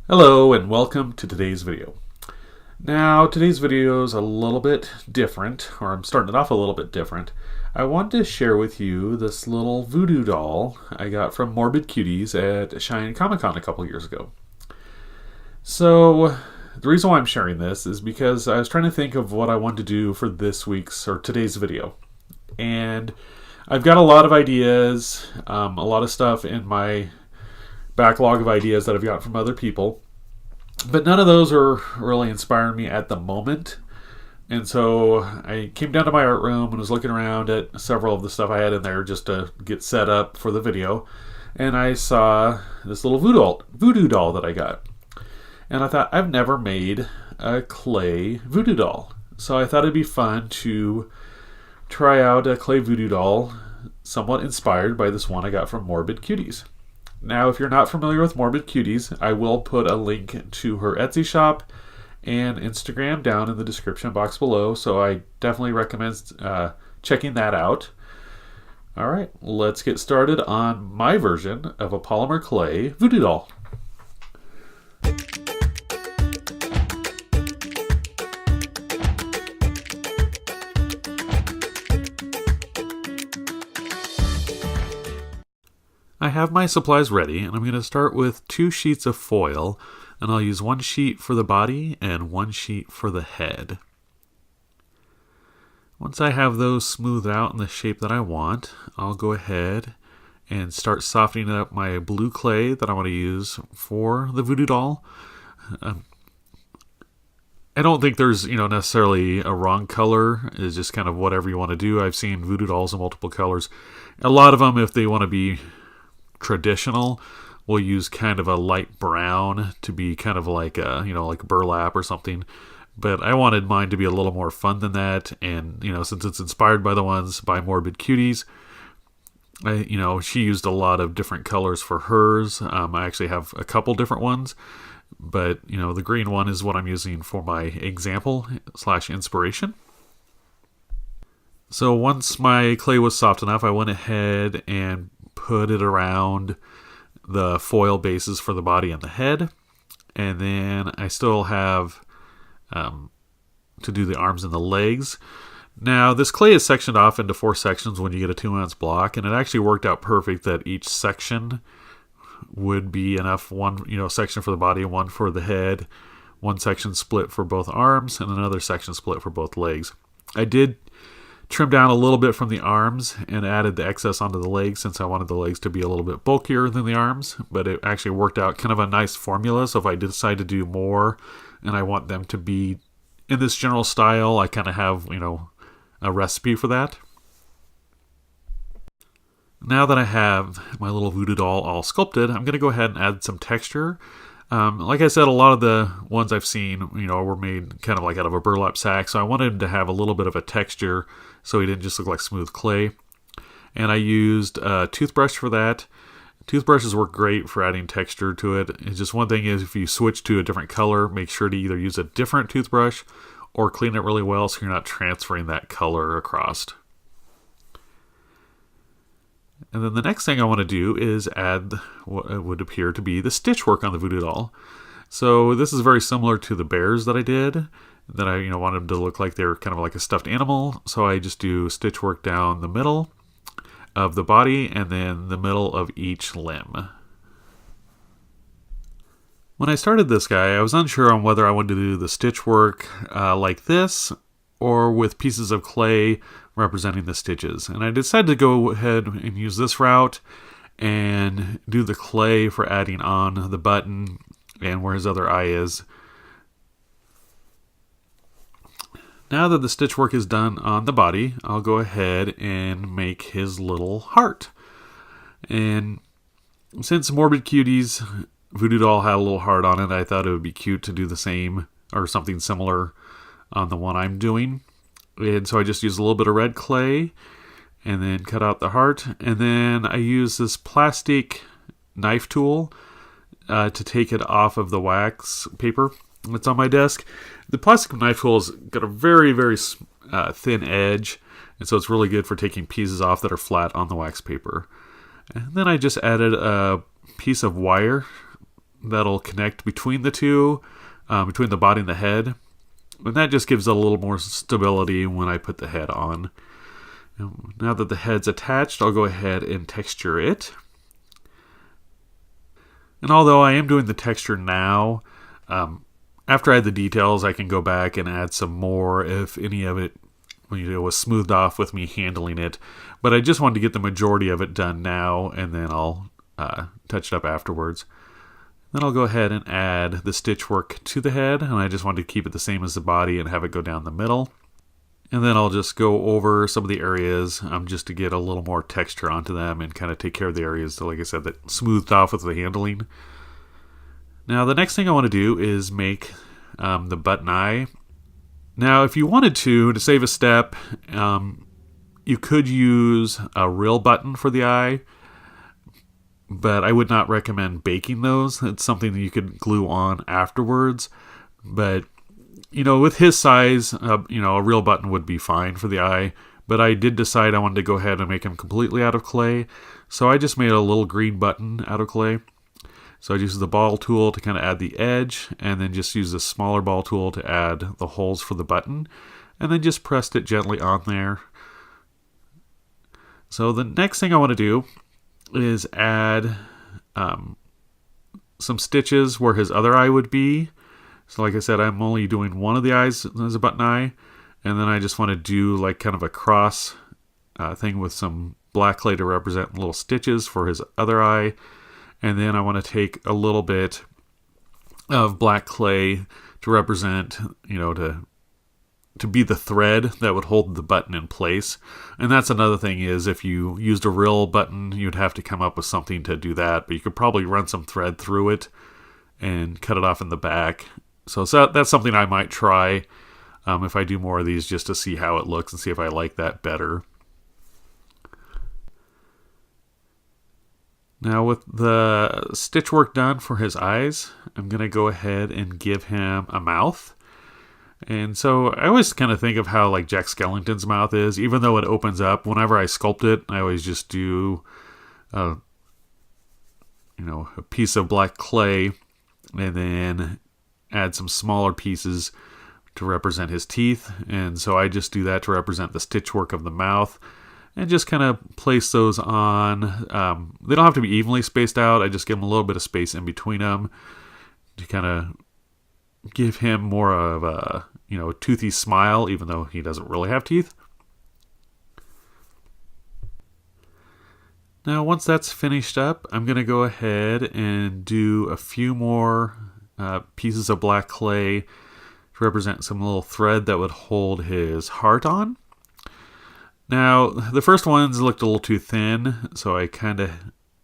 Hello and welcome to today's video. Now today's video is a little bit different, or I'm starting it off a little bit different. I wanted to share with you this little voodoo doll I got from Morbid Cuties at Shine Comic Con a couple years ago. So the reason why I'm sharing this is because I was trying to think of what I wanted to do for this week's or today's video. And I've got a lot of ideas, a lot of stuff in my backlog of ideas that I've got from other people, but none of those are really inspiring me at the moment. And so I came down to my art room and was looking around at several of the stuff I had in there just to get set up for the video, and I saw this little voodoo doll that I got, and I thought, I've never made a clay voodoo doll, so I thought it'd be fun to try out a clay voodoo doll somewhat inspired by this one I got from Morbid Cuties. Now, if you're not familiar with Morbid Cuties, I will put a link to her Etsy shop and Instagram down in the description box below, so I definitely recommend checking that out. Alright, let's get started on my version of a Polymer Clay voodoo doll. I have my supplies ready, and I'm going to start with 2 sheets of foil, and I'll use 1 sheet for the body and 1 sheet for the head. Once I have those smoothed out in the shape that I want, I'll go ahead and start softening up my blue clay that I want to use for the voodoo doll. I don't think there's necessarily a wrong color. It's just kind of whatever you want to do. I've seen voodoo dolls in multiple colors. A lot of them, if they want to be traditional, we'll use kind of a light brown to be kind of like a like burlap or something, but I wanted mine to be a little more fun than that. And since it's inspired by the ones by Morbid Cuties, she used a lot of different colors for hers. I actually have a couple different ones, but the green one is what I'm using for my example / inspiration. So once my clay was soft enough, I went ahead and put it around the foil bases for the body and the head, and then I still have to do the arms and the legs. Now this clay is sectioned off into 4 sections when you get a 2-ounce block, and it actually worked out perfect that each section would be enough. One section for the body, one for the head, one section split for both arms, and another section split for both legs. I did trim down a little bit from the arms and added the excess onto the legs since I wanted the legs to be a little bit bulkier than the arms, but it actually worked out kind of a nice formula. So if I decide to do more and I want them to be in this general style, I kind of have a recipe for that. Now that I have my little voodoo doll all sculpted, I'm going to go ahead and add some texture. Like I said, a lot of the ones I've seen, were made kind of like out of a burlap sack, so I wanted him to have a little bit of a texture so he didn't just look like smooth clay. And I used a toothbrush for that. Toothbrushes work great for adding texture to it. It's just one thing is if you switch to a different color, make sure to either use a different toothbrush or clean it really well so you're not transferring that color across. And then the next thing I want to do is add what would appear to be the stitch work on the voodoo doll. So this is very similar to the bears that I did, that I wanted them to look like they're kind of like a stuffed animal. So I just do stitch work down the middle of the body and then the middle of each limb. When I started this guy, I was unsure on whether I wanted to do the stitch work like this or with pieces of clay representing the stitches. And I decided to go ahead and use this route and do the clay for adding on the button and where his other eye is. Now that the stitch work is done on the body, I'll go ahead and make his little heart. And since Morbid Cuties Voodoo Doll had a little heart on it, I thought it would be cute to do the same or something similar on the one I'm doing. And so I just used a little bit of red clay and then cut out the heart. And then I use this plastic knife tool to take it off of the wax paper that's on my desk. The plastic knife tool has got a very, very thin edge, and so it's really good for taking pieces off that are flat on the wax paper. And then I just added a piece of wire that'll connect between the two, between the body and the head. And that just gives it a little more stability when I put the head on. Now that the head's attached, I'll go ahead and texture it. And although I am doing the texture now, after I add the details, I can go back and add some more if any of it was smoothed off with me handling it. But I just wanted to get the majority of it done now, and then I'll touch it up afterwards. Then I'll go ahead and add the stitch work to the head, and I just wanted to keep it the same as the body and have it go down the middle. And then I'll just go over some of the areas just to get a little more texture onto them and kind of take care of the areas, like I said, that smoothed off with the handling. Now the next thing I want to do is make the button eye. Now if you wanted to save a step, you could use a real button for the eye, but I would not recommend baking those. It's something that you could glue on afterwards. But, with his size, a real button would be fine for the eye. But I did decide I wanted to go ahead and make him completely out of clay. So I just made a little green button out of clay. So I used the ball tool to kind of add the edge, and then just use the smaller ball tool to add the holes for the button. And then just pressed it gently on there. So the next thing I want to do is add some stitches where his other eye would be. So like I said, I'm only doing one of the eyes as a button eye, and then I just want to do like kind of a cross thing with some black clay to represent little stitches for his other eye. And then I want to take a little bit of black clay to represent, to be the thread that would hold the button in place. And that's another thing, is if you used a real button, you'd have to come up with something to do that, but you could probably run some thread through it and cut it off in the back. So that's something I might try if I do more of these, just to see how it looks and see if I like that better. Now with the stitch work done for his eyes, I'm going to go ahead and give him a mouth. And so I always kind of think of how like Jack Skellington's mouth is, even though it opens up. Whenever I sculpt it, I always just do a piece of black clay and then add some smaller pieces to represent his teeth. And so I just do that to represent the stitch work of the mouth, and just kind of place those on. They don't have to be evenly spaced out. I just give them a little bit of space in between them to kind of give him more of a toothy smile, even though he doesn't really have teeth. Now once that's finished up, I'm going to go ahead and do a few more pieces of black clay to represent some little thread that would hold his heart on. Now the first ones looked a little too thin, so I did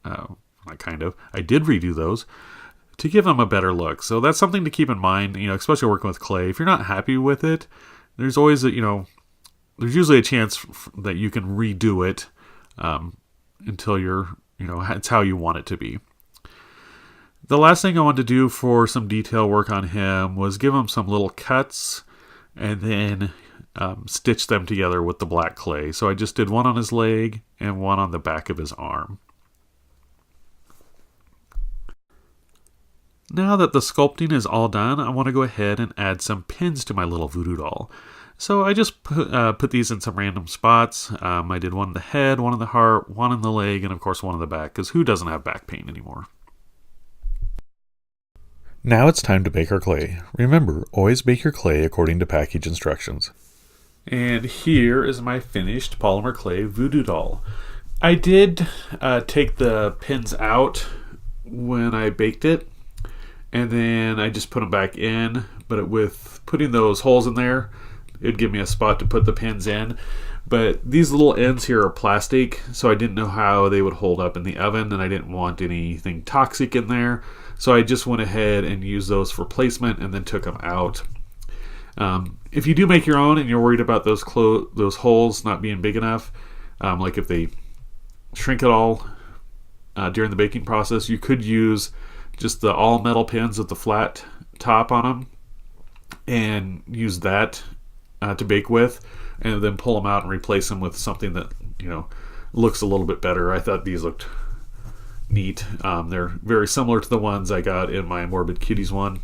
redo those to give them a better look. So that's something to keep in mind, especially working with clay. If you're not happy with it, there's always there's usually a chance that you can redo it until you're, it's how you want it to be. The last thing I wanted to do for some detail work on him was give him some little cuts and then stitch them together with the black clay. So I just did one on his leg and one on the back of his arm. Now that the sculpting is all done, I want to go ahead and add some pins to my little voodoo doll. So I just put these in some random spots. I did one in the head, one in the heart, one in the leg, and of course one in the back, because who doesn't have back pain anymore? Now it's time to bake our clay. Remember, always bake your clay according to package instructions. And here is my finished Polymer Clay Voodoo Doll. I did take the pins out when I baked it, and then I just put them back in, but with putting those holes in there, it'd give me a spot to put the pins in. But these little ends here are plastic, so I didn't know how they would hold up in the oven, and I didn't want anything toxic in there. So I just went ahead and used those for placement and then took them out. If you do make your own and you're worried about those holes not being big enough, like if they shrink at all during the baking process, you could use just the all metal pins with the flat top on them and use that to bake with, and then pull them out and replace them with something that looks a little bit better. I thought these looked neat. They're very similar to the ones I got in my Morbid Cuties one.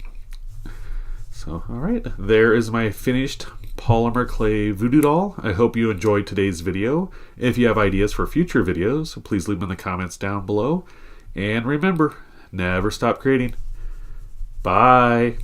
So, alright, there is my finished Polymer Clay Voodoo Doll. I hope you enjoyed today's video. If you have ideas for future videos, please leave them in the comments down below. And remember, never stop creating. Bye!